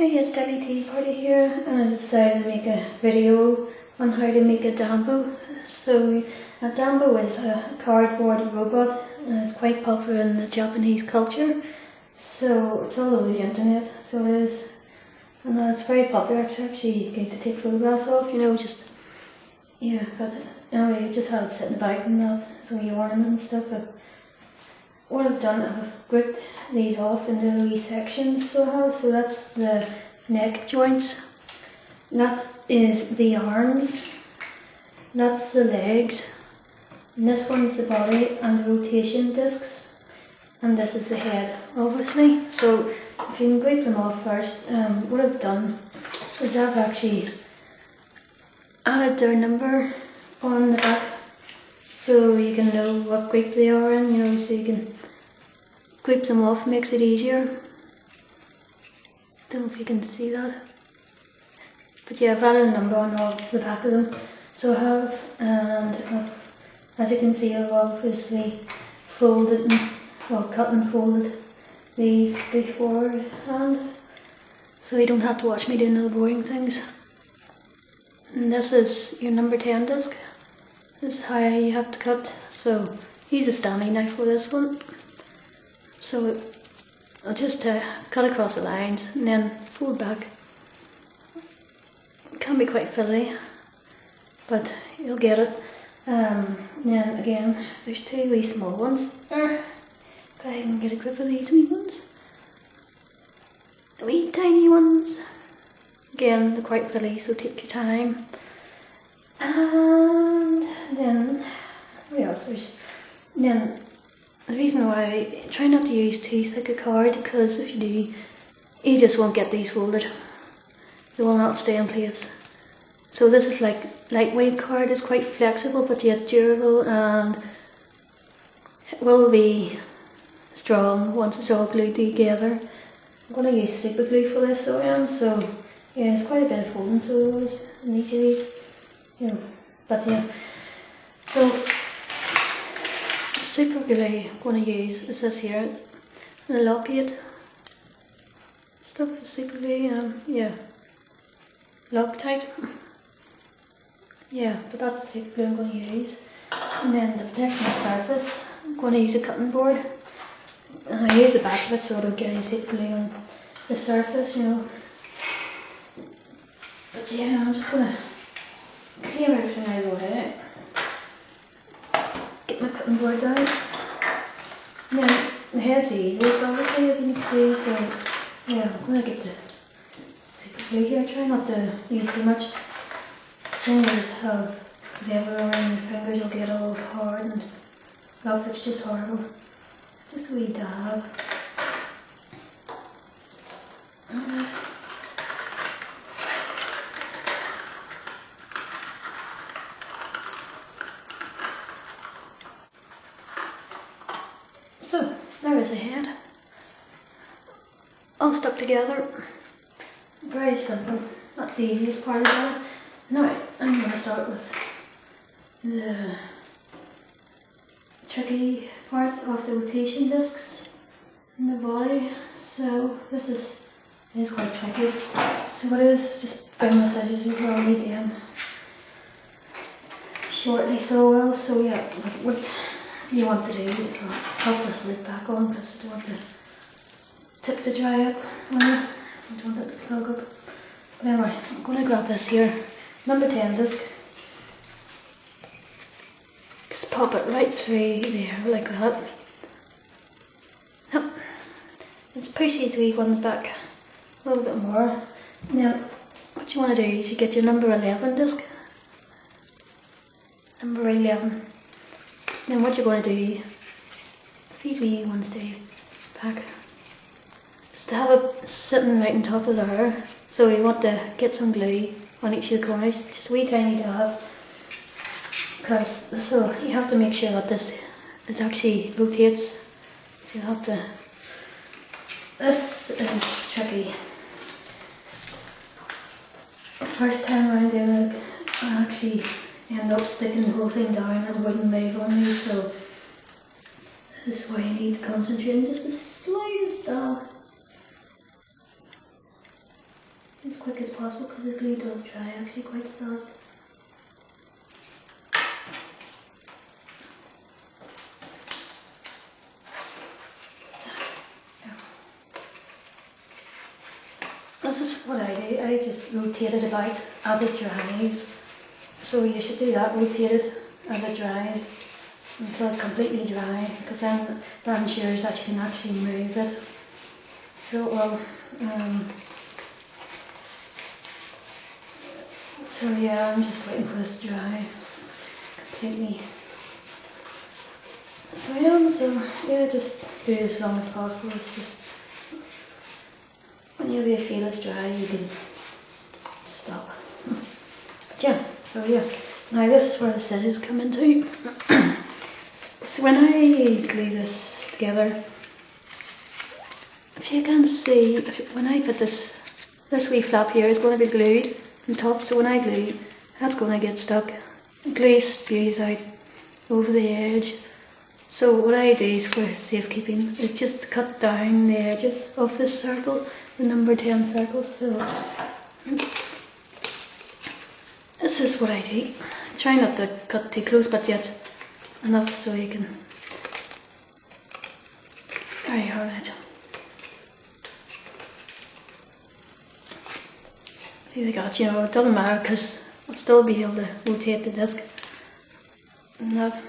Hey, it's Debbie Tea Party here, and I decided to make a video on how to make a Dambo. So, a Dambo is a cardboard robot, and it's quite popular in the Japanese culture. So, it's all over the internet, so it is. And it's very popular. It's actually good to take photographs of, but anyway, you just have it sit in the back and that, so you ornament and stuff. But what I've done, I've grouped these off into wee sections, so that's the neck joints, that is the arms, that's the legs, and this one's the body and the rotation discs, and this is the head, obviously. So if you can group them off first, what I've done is I've actually added their number on the back, so you can know what group they are in, so you can group them off, makes it easier. Don't know if you can see that. But yeah, I've added a number on all the back of them. So I have, and as you can see, I've obviously folded cut and folded these beforehand, so you don't have to watch me doing all the boring things. And this is your number 10 disc. This is how you have to cut. So use a Stanley knife for this one. So I'll just cut across the lines and then fold back. It can be quite fiddly, but you'll get it. Then again, there's two wee small ones. If I can get a grip of these wee ones. The wee tiny ones. Again, they're quite fiddly, so take your time. And then, what else? The reason why I try not to use too thick a card, because if you do, you just won't get these folded. They will not stay in place. So this is like lightweight card. It's quite flexible but yet durable, and it will be strong once it's all glued together. I'm going to use super glue for this, so yeah, it's quite a bit of folding, so always in each of these, but yeah. So super glue I'm going to use is this here, and a Loctite stuff for super glue, Loctite, but that's the super glue I'm going to use. And then to protect my surface, I'm going to use a cutting board, and I use the back of it so I don't get any super glue on the surface, But yeah, I'm just going to clear everything out of the way. Get my cutting board down. Now, the head's the easiest, obviously, as you can see, so yeah, I'm going to get the super glue here. Try not to use too much, seeing as how if you have it around your fingers, you'll get all hard, and it's just horrible. Just a wee dab. So, there is a head, all stuck together. Very simple, that's the easiest part of it. Now, I'm going to start with the tricky part of the rotation discs in the body. So this is quite tricky. So what it is, just bring my scissors, you will need them shortly. So what you want to do is pop this lid back on, because you don't want the tip to dry up on it. You don't want it to plug up. But anyway, I'm going to grab this here, number 10 disc. Just pop it right through there like that. Yep. Let's push these wee ones back a little bit more. Now, what you want to do is you get your number 11 disc. Number 11. Then what you're going to do with these wee ones stay back is to have it sitting right on top of there. So you want to get some glue on each of the corners, just a wee tiny dab, so you have to make sure that this actually rotates. So you have to. This is tricky. First time around doing it, I actually end up sticking the whole thing down and it wouldn't move on me, so this is why you need to concentrate on just the slightest dab. as quick as possible because the glue does dry actually quite fast. This is what I do. I just rotate it about as it dries. So you should do that, rotate it as it dries until it's completely dry, because then that ensures that you can actually move it. So so yeah, I'm just waiting for this to dry completely. So yeah, just do it as long as possible. It's just whenever you feel it's dry, you can stop. But yeah, so yeah. Now this is where the scissors come into. So when I glue this together, if you can see, when I put this wee flap here is going to be glued on top, so when I glue, that's going to get stuck. Glue spews out over the edge. So what I do is, for safekeeping, is just to cut down the edges of this circle, the number 10 circle. So this is what I do. Try not to cut too close, but yet enough so you can carry on it. See the got, it doesn't matter because I'll still be able to rotate the disc and that.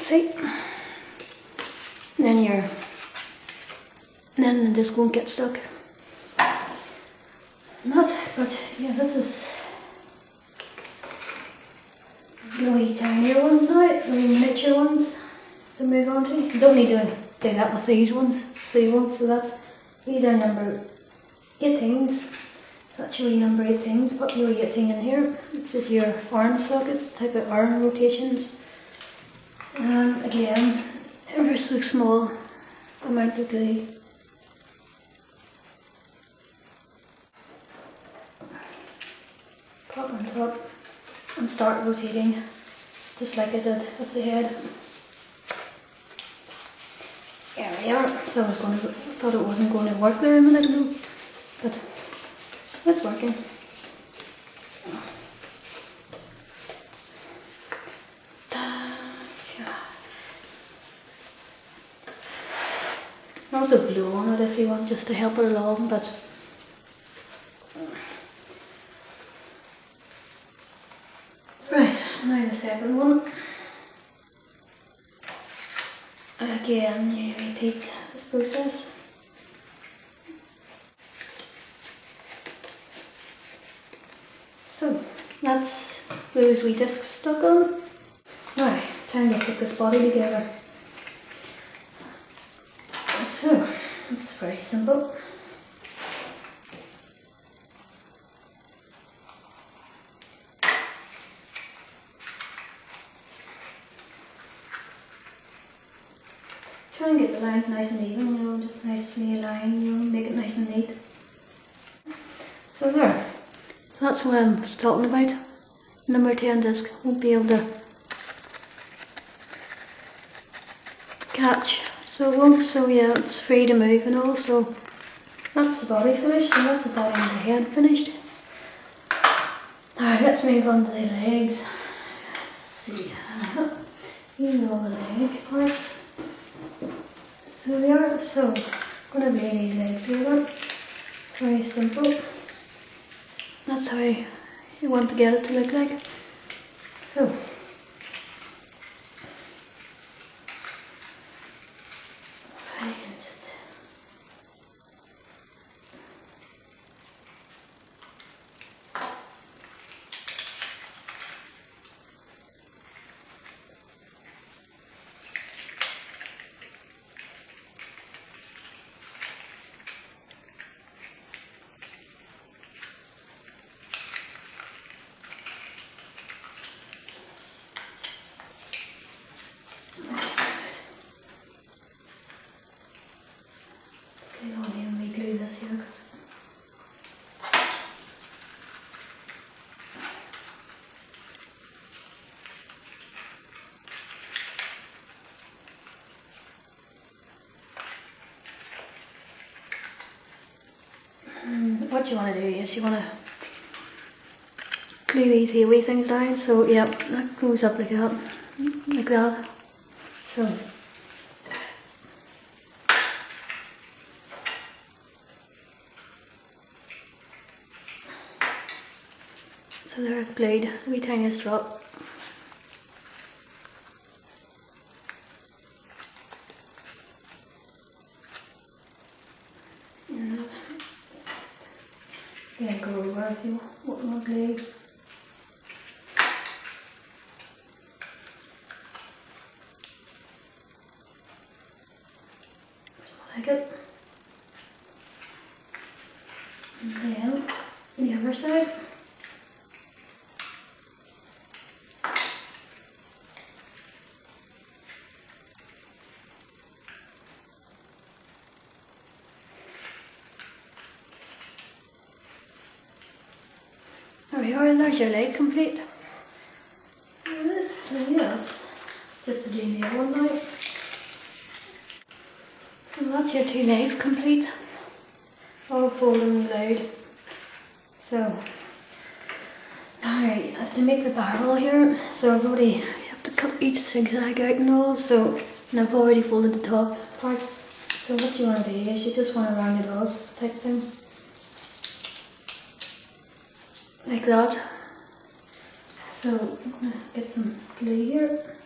See? And then the disc won't get stuck. But yeah, this is the wee tinier ones now, the wee miniature ones to move on to. You don't need to do that with these ones, so you won't. So these are number 18s. That's your wee number 18s. Put your wee 18 in here. This is your arm sockets, type of arm rotations. And again, ever so small amount of glue. Pop on top and start rotating just like I did with the head. There we are. So thought it wasn't going to work there a minute ago, but it's working. Also blow on it if you want, just to help it along, but right, now the second one. Again, you repeat this process. So that's those wee discs stuck on. Now, time to stick this body together. So, it's very simple. Try and get the lines nice and even, just nicely align, make it nice and neat. So there. So that's what I'm talking about. Number 10 disc won't be able to catch. So it won't, so yeah, it's free to move and all. So that's the body finished, and that's the body and the head finished. Alright, let's move on to the legs. Let's see. These are all the leg parts. So they are, so I'm going to lay these legs together. Very simple. That's how you want to get it to look like. So I can just what you want to do is you want to glue these here wee things down. So yeah, that goes up like that, like that. So there I've glued a wee tiniest drop. And yeah, go over if you want more glue. Like it. And then the other side. There we are, and there's your leg complete. So yeah, it's just to do the other one now. So that's your two legs complete, all folded and glued. So, alright, I have to make the barrel here. So you have to cut each zigzag out and all. So, and I've already folded the top part. So what you want to do is you just want to round it off type thing. Like that. So I'm going to get some glue here.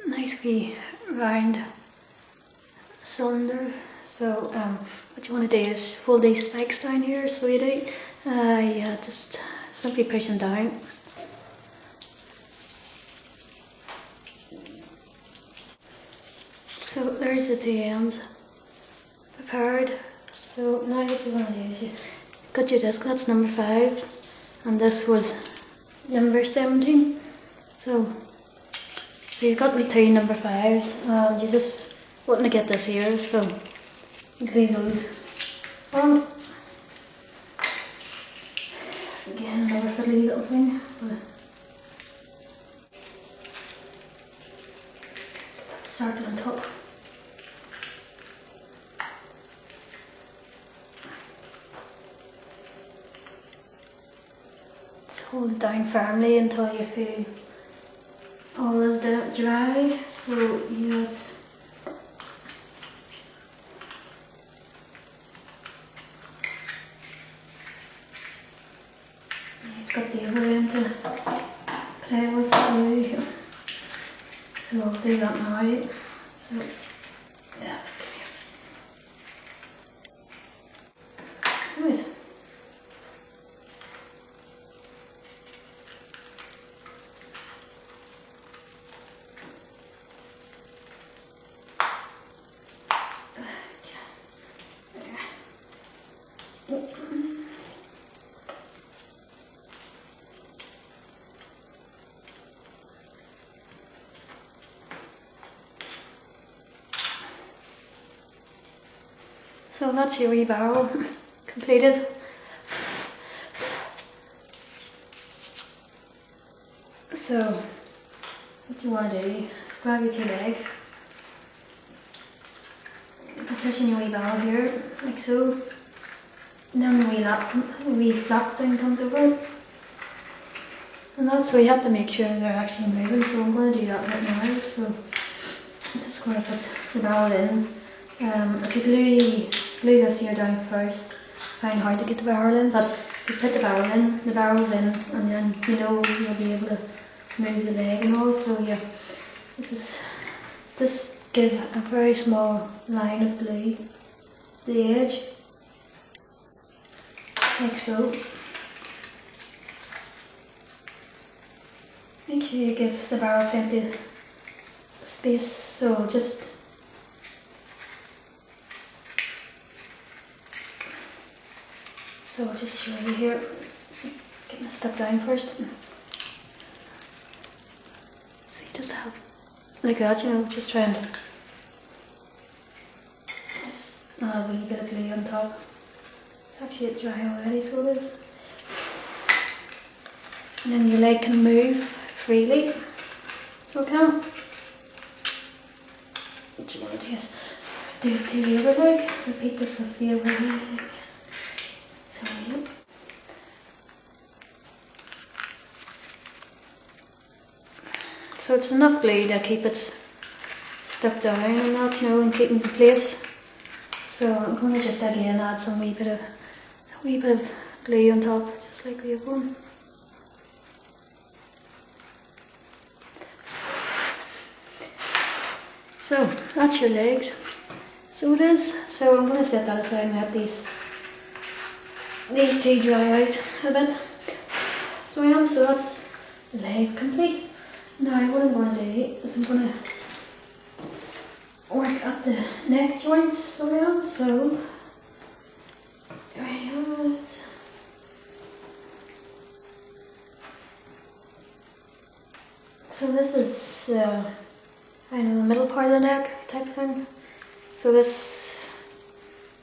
Nice wee round cylinder. So what you want to do is fold these spikes down here. So you do, yeah, just simply push them down. So there's the two ends prepared. So now what you want to do is you cut your disc, that's number 5, and this was number 17. So you've got the two number 5s, and you just want to get this here, so you glue those on. Again, another fiddly little thing, but get that started on top. Hold it down firmly until you feel all is dry. So yeah, it's you've got the other end to play with too. So I'll do that now. So yeah. Right. So that's your wee barrel completed. So what you want to do is grab your two legs, position your wee barrel here, like so, and then the wee flap thing comes over it. And that's so you have to make sure they're actually moving, so I'm going to do that right now. So just going to put the barrel in. If you glue this here down first, find hard to get the barrel in, but if you put the barrel's in, and then you know you'll be able to move the leg and all. So yeah, this is just give a very small line of glue to the edge, just like so. Make sure you give the barrel plenty of space, so just I'll just show you here. Get my stuff down first. So you just have like that, you know, just try and just add a wee bit of glue on top. It's actually dry already, so it is. and then your leg can move freely. So it can. What you want to do is do it to the other leg. Repeat this with the other leg. So yeah. So it's enough glue to keep it stuck down and that, you know, and keep it in place. So I'm going to just again add some wee bit of glue on top, just like the other one. So that's your legs. So it is. So I'm going to set that aside and let these two dry out a bit. So that's the legs complete. Now what I'm going to do is I'm going to work at the neck joints. So right. So this is I know, the middle part of the neck type of thing. So this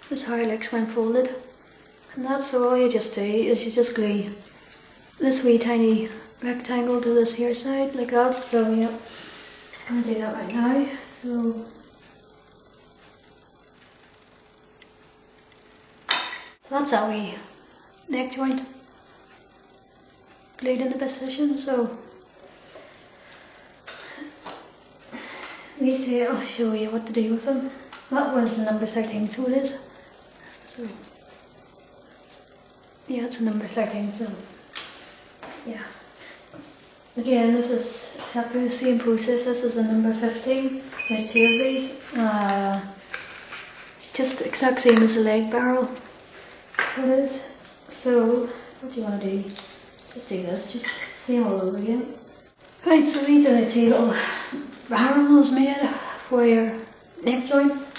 is how it looks when folded. And that's so all you just do is you just glue this wee tiny rectangle to this here side like that. So yeah, I'm gonna do that right now. So that's our wee neck joint glued into position. So these two, I'll show you what to do with them. That was number 13, so it is. So yeah, it's a number 13, so yeah. Again, this is exactly the same process. This is a number 15. There's 2 of these. It's just the exact same as the leg barrel. So it is. So what do you want to do? Just do this, just same all over again. Right, so these are the 2 little barrels made for your neck joints.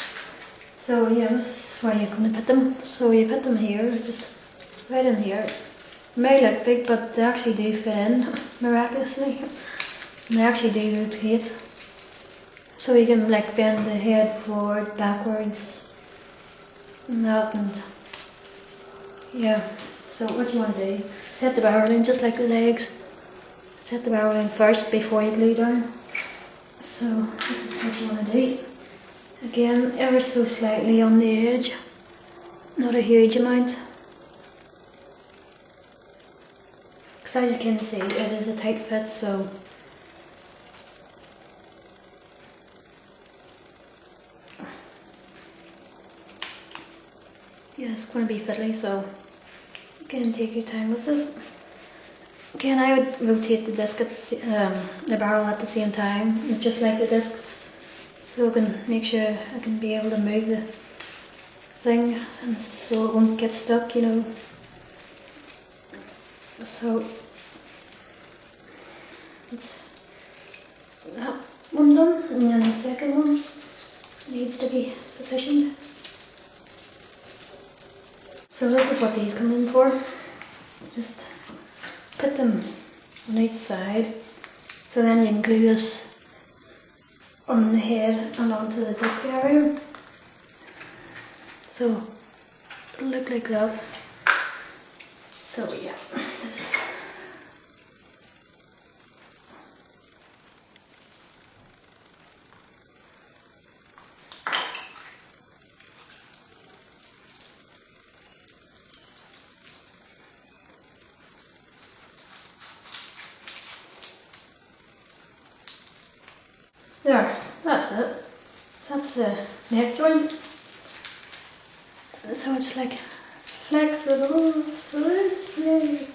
So yeah, this is where you're going to put them. So you put them here, just right in here. They may look big, but they actually do fit in miraculously. And they actually do rotate. So you can like bend the head forward, backwards, and that, and yeah. So what you want to do, set the barrel in just like the legs. Set the barrel in first before you glue down. So this is what you want to do. Again, ever so slightly on the edge, not a huge amount. Because as you can see, it is a tight fit, so yeah, it's going to be fiddly, so again, take your time with this. Again, I would rotate the disc at the barrel at the same time, just like the discs, so I can make sure I can be able to move the thing, and so it won't get stuck, you know. So it's that one done, and then the second one needs to be positioned. So this is what these come in for. Just put them on each side, so then you can glue this on the head and onto the disc area. So it'll look like that. So yeah, this is there, that's it. That's the neck joint. So it's like flexible, so this way.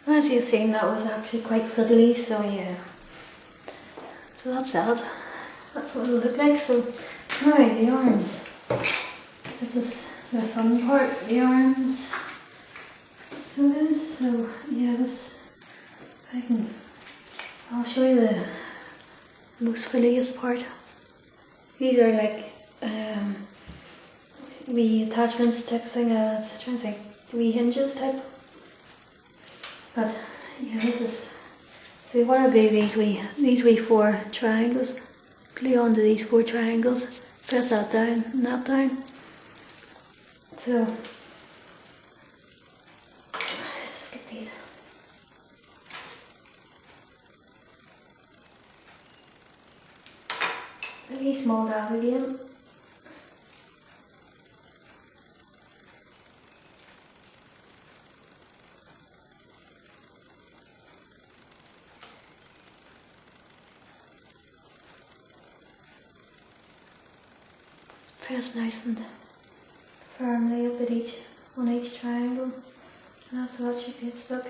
As you've seen, that was actually quite fiddly, so yeah. So that's that. That's what it'll look like. So now the arms. This is the fun part, the arms. So this, so yeah, this, I'll show you the most fiddliest part. These are like wee attachments type of thing, I'm trying to think, wee hinges type. But yeah, this is, so you want to glue these wee 4 triangles, glue onto these 4 triangles, press that down and that down. So just get these a wee small dab again. Press nice and firmly up at on each triangle, and that's so that should get stuck.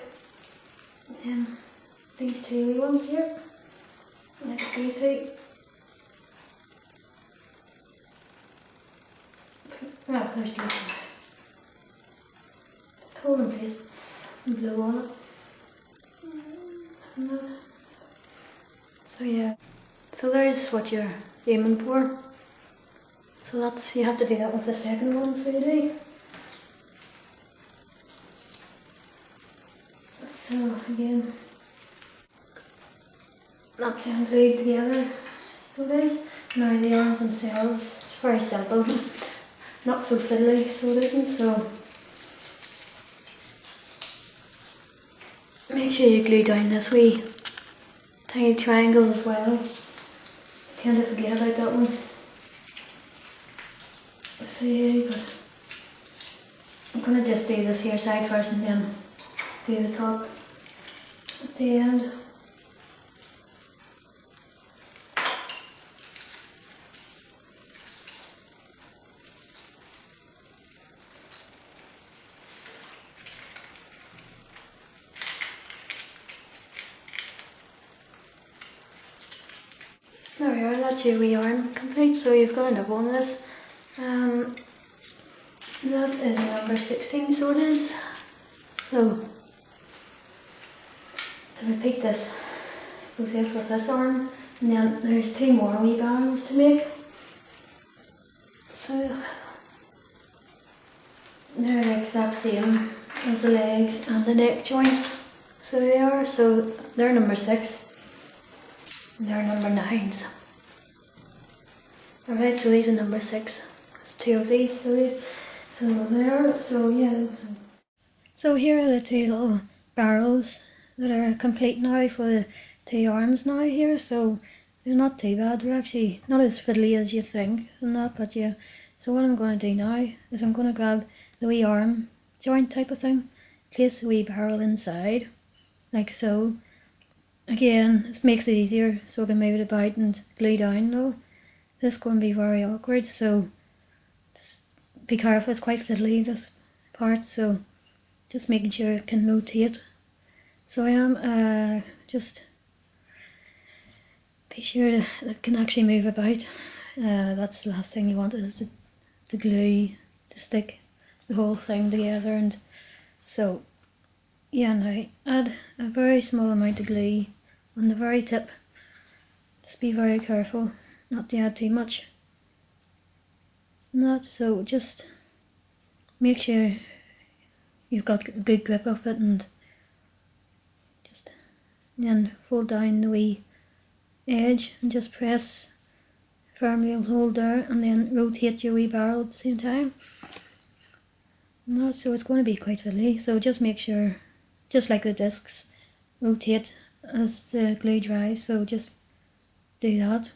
And these two wee ones here, like these two. Oh, there's the other one. Just hold in place and blow on it. So yeah, so there's what you're aiming for. So that's, you have to do that with the second one, so you do. So again, that's end glued together. So it is. Now the arms themselves, it's very simple, not so fiddly, so it isn't. So make sure you glue down this wee tiny triangles as well. I tend to forget about that one. So yeah, but I'm going to just do this here side first and then do the top at the end. There we are, that's your wee arm complete, so you've got enough on this. That is number 16, so it is. So, to repeat this process with this arm, and then there's two more wee bands to make. So, they're the exact same as the legs and the neck joints. So they are, so they're number 6, and they're number 9s. Alright, so these are number 6. There's 2 of these, so there, so yeah. So here are the 2 little barrels that are complete now for the 2 arms now here, so they're not too bad. They're actually not as fiddly as you think and that, but yeah. So what I'm going to do now is I'm going to grab the wee arm joint type of thing, place the wee barrel inside, like so. Again, this makes it easier so I can move it about and glue down though. This is going to be very awkward, so just be careful, it's quite fiddly this part, so just making sure it can rotate. So I am just be sure that it can actually move about. That's the last thing you want, is the glue to stick the whole thing together. And so yeah, now add a very small amount of glue on the very tip. Just be very careful not to add too much. Not so, just make sure you've got a good grip of it, and just then fold down the wee edge and just press firmly and hold there, and then rotate your wee barrel at the same time. So it's going to be quite fiddly, so just make sure, just like the discs, rotate as the glue dries, so just do that.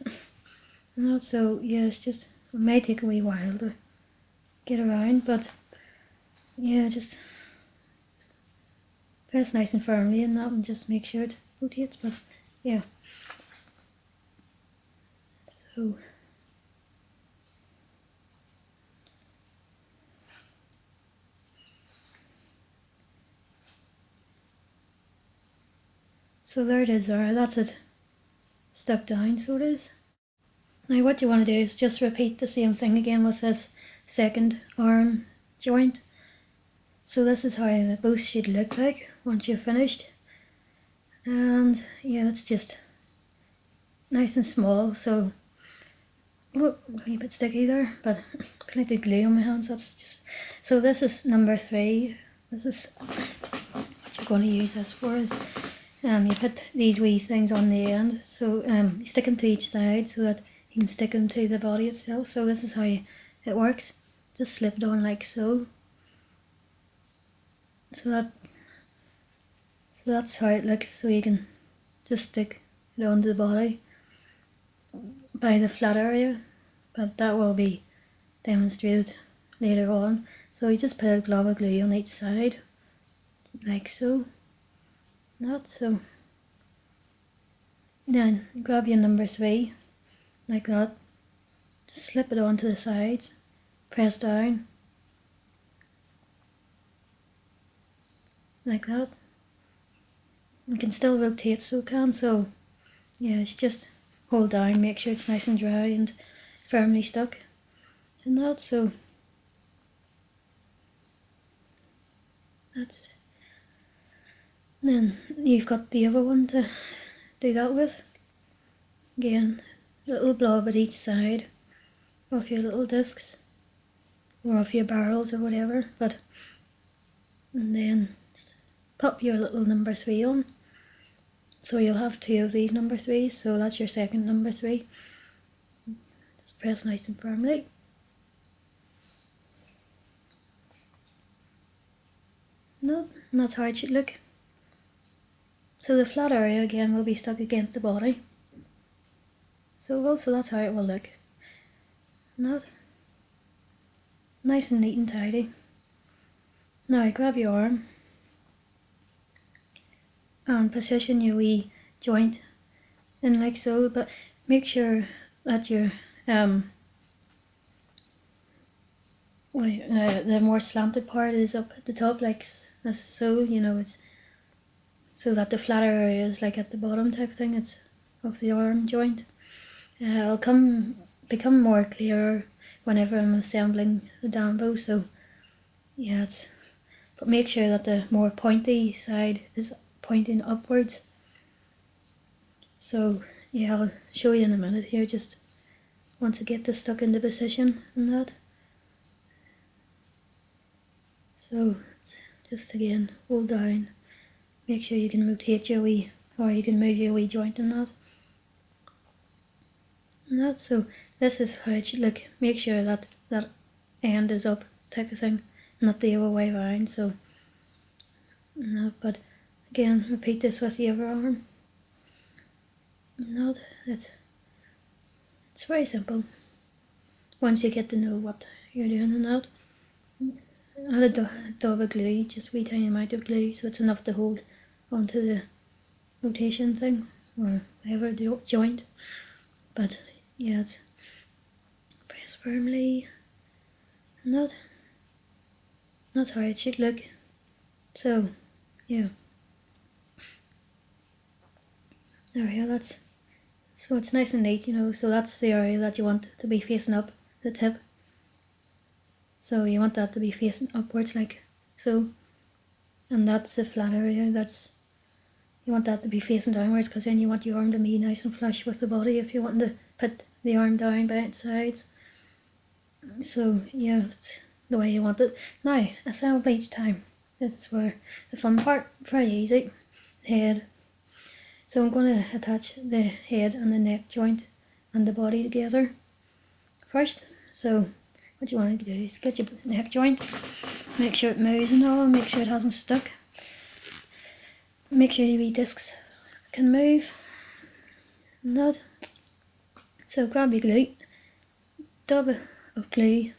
So yeah, it's just, it may take a wee while to get around, but yeah, just press nice and firmly in that and just make sure it rotates, but yeah. So there it is there, that's it stuck down, so it is. Now what you want to do is just repeat the same thing again with this second arm joint. So this is how the both should look like once you're finished. And yeah, it's just nice and small, so a wee bit sticky there, but plenty of glue on my hands, that's just. So this is number 3. This is what you're going to use this for, is you put these wee things on the end, so you stick them to each side so that you can stick them to the body itself. So this is how it works. Just slip it on like so. So that's how it looks, so you can just stick it onto the body. by the flat area, but that will be demonstrated later on. So you just put a glob of glue on each side, like so, not so. Then grab your number 3, like that, just slip it onto the sides, press down, like that. You can still rotate so it can, so yeah, you just hold down, make sure it's nice and dry and firmly stuck and that, so that's. Then you've got the other one to do that with. Again, little blob at each side of your little discs or of your barrels or whatever, but and then pop your little number 3 on. So you'll have 2 of these number 3s, so that's your second number 3. Just press nice and firmly. No, and that's how it should look. So the flat area again will be stuck against the body. So that's how it will look. Not nice and neat and tidy. Now grab your arm and position your wee joint in like so, but make sure that your the more slanted part is up at the top, like so, you know, it's so that the flatter area is like at the bottom type thing. It's of the arm joint. It'll become more clear whenever I'm assembling the Dambo. So yeah, but make sure that the more pointy side is pointing upwards. So yeah, I'll show you in a minute here, just once I get this stuck into position and that. So just again, hold down, make sure you can rotate your wee, or you can move your wee joint in that. And that, so this is how it should look. Make sure that that end is up type of thing, not the other way around. So no, but again, repeat this with the other arm. Not it's very simple once you get to know what you're doing and that. Add a dab of glue, just a wee tiny amount of glue, so it's enough to hold onto the rotation thing or whatever the joint. But yeah, it's press firmly, and that's how it should look. So yeah, there we go. So it's nice and neat, you know. So that's the area that you want to be facing up, the tip. So you want that to be facing upwards like so, and that's the flat area. You want that to be facing downwards, because then you want your arm to be nice and flush with the body if you want to put the arm down by its sides. So yeah, that's the way you want it. Now, assemble each time. This is where the fun part, very easy. Head. So I'm going to attach the head and the neck joint and the body together first. So what you want to do is get your neck joint, make sure it moves and all, make sure it hasn't stuck. Make sure your wee discs can move and that. So grab your glue, dab of glue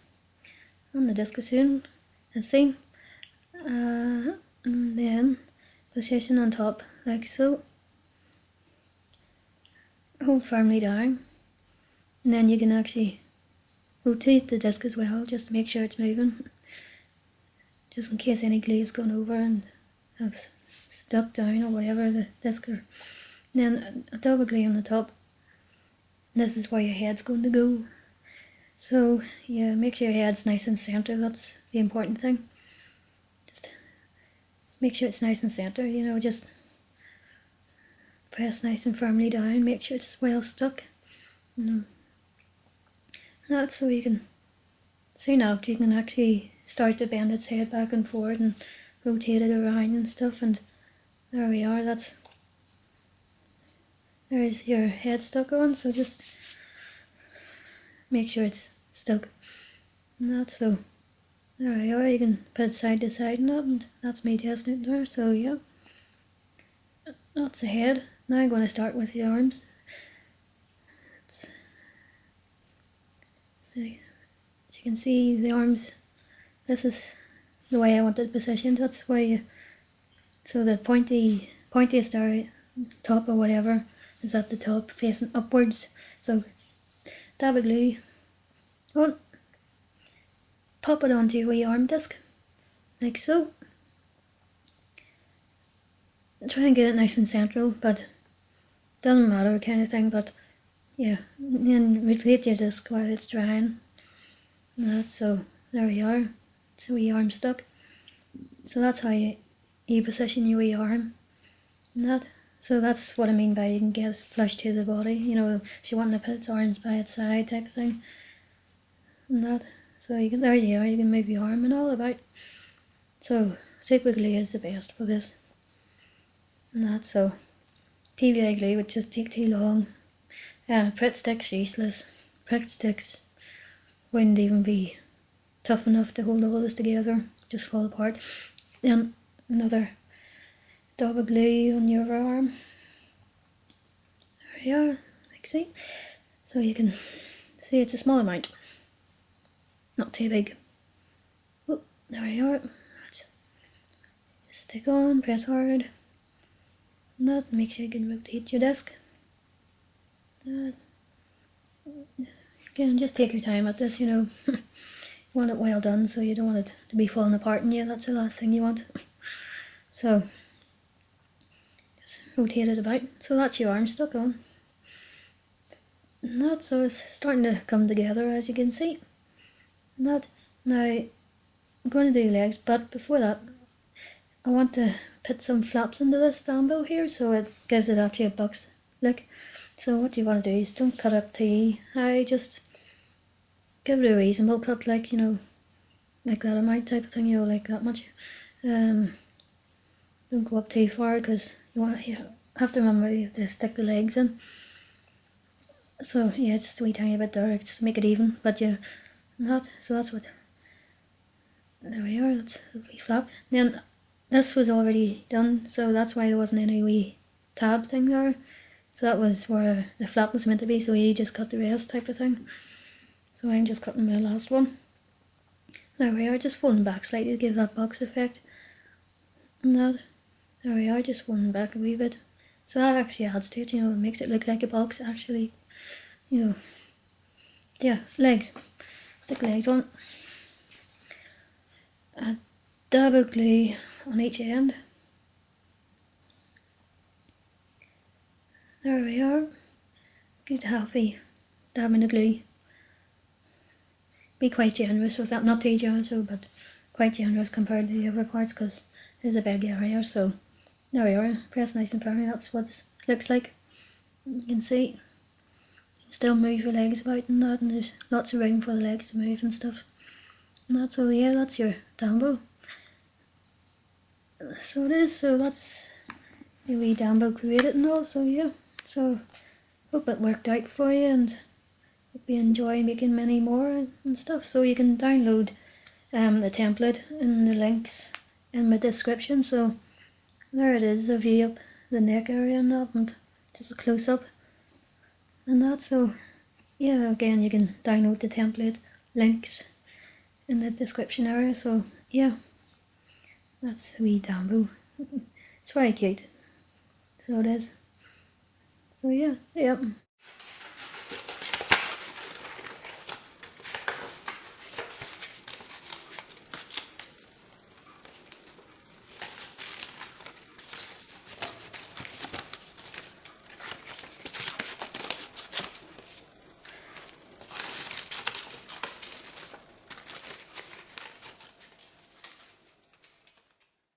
on the disc soon, as seen, and then position on top like so. Hold firmly down, and then you can actually rotate the disc as well, just to make sure it's moving, just in case any glue has gone over and have stuck down or whatever the disc. Or then a dab of glue on the top. This is where your head's going to go. So yeah, make sure your head's nice and centre. That's the important thing. Just make sure it's nice and centre. You know, just press nice and firmly down, make sure it's well stuck. That's so you can, soon after you can actually start to bend its head back and forward and rotate it around and stuff, and there we are, there's your head stuck on, so just make sure it's stuck. And that's so, there we are, you can put it side to side and that's me testing it there, so yeah. That's the head. Now I'm going to start with the arms. So, as you can see, the arms, this is the way I want it positioned. That's where you, so the pointiest area, top or whatever, is at the top facing upwards. So dab of glue on, pop it onto your wee arm disc, like so. Try and get it nice and central, but doesn't matter kind of thing, but yeah, and then rotate your disc while it's drying. And so there we are, it's a wee arm stuck. So that's how you position your wee arm. And that, so that's what I mean by you can get it flush to the body, you know, if you want to put its arms by its side type of thing. And that, so you can, there you are, you can move your arm and all about. So super glue is the best for this. And that, so PVA glue would just take too long. Pritt sticks useless. Pritt sticks wouldn't even be tough enough to hold all this together, just fall apart. Then another dab of glue on your arm. There you are, like see. So you can see it's a small amount, not too big. Oh, there you are. Just stick on, press hard. And that, make sure you can rotate your disc. Again, just take your time at this, you know. You want it well done, so you don't want it to be falling apart on you. That's the last thing you want. So just rotate it about. So that's your arm stuck on. And that, so it's starting to come together, as you can see. And that, now I'm going to do legs, but before that I want to put some flaps into this dumbbell here, so it gives it actually a box look. So what you want to do is don't cut up too high, just give it a reasonable cut, like, you know, like that amount type of thing, you know, like that much. Don't go up too far, because you have to remember you have to stick the legs in. So yeah, just a wee tiny bit there, just to make it even, but yeah, not. So that's what, there we are, that's a wee flap. Then this was already done, so that's why there wasn't any wee tab thing there. So that was where the flap was meant to be, so you just cut the rest type of thing. So I'm just cutting my last one. There we are, just folding back slightly to give that box effect. And that, there we are, just folding back a wee bit. So that actually adds to it, you know, it makes it look like a box actually, you know. Yeah, legs. Stick legs on. A dab of glue on each end. There we are. Good healthy dabbing of glue. Be quite generous with that, not too generous, but quite generous compared to the other parts, because there's a big area. So there we are, press nice and firmly. That's what it looks like. You can see, you can still move your legs about and that, and there's lots of room for the legs to move and stuff. And that's all. Yeah, that's your dumbbell. So it is. So that's the wee dumbbell created and all. So yeah. So hope it worked out for you, and hope you enjoy making many more and stuff. So you can download the template and the links in my description. So there it is, a view up the neck area and that, and just a close up and that. So yeah, again, you can download the template links in the description area. So yeah, that's the wee Dumbo. It's very cute. So it is. So yeah, see ya.